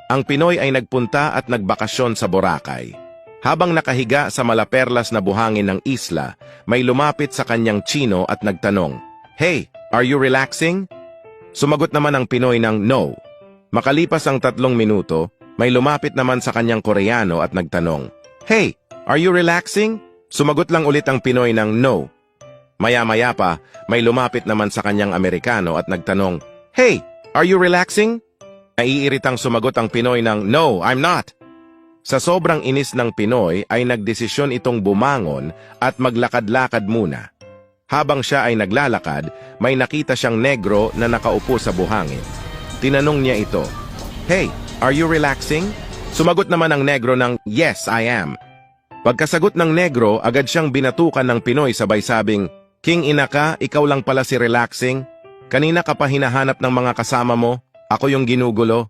Ang Pinoy ay nagpunta at nagbakasyon sa Boracay. Habang nakahiga sa malaperlas na buhangin ng isla, may lumapit sa kanyang Chino at nagtanong, "Hey, are you relaxing?" Sumagot naman ang Pinoy ng no. Makalipas ang 3 minuto, may lumapit naman sa kanyang Koreano at nagtanong, "Hey, are you relaxing?" Sumagot lang ulit ang Pinoy ng no. Maya-maya pa, may lumapit naman sa kanyang Amerikano at nagtanong, "Hey, are you relaxing?" Naiiritang sumagot ang Pinoy ng no, I'm not. Sa sobrang inis ng Pinoy ay nagdesisyon itong bumangon at maglakad-lakad muna. Habang siya ay naglalakad, may nakita siyang negro na nakaupo sa buhangin. Tinanong niya ito, "Hey, are you relaxing?" Sumagot naman ang negro ng yes, I am. Pagkasagot ng negro, agad siyang binatukan ng Pinoy sabay sabing, "King ina ka, ikaw lang pala si relaxing. Kanina ka pa hinahanap ng mga kasama mo, ako yung ginugulo."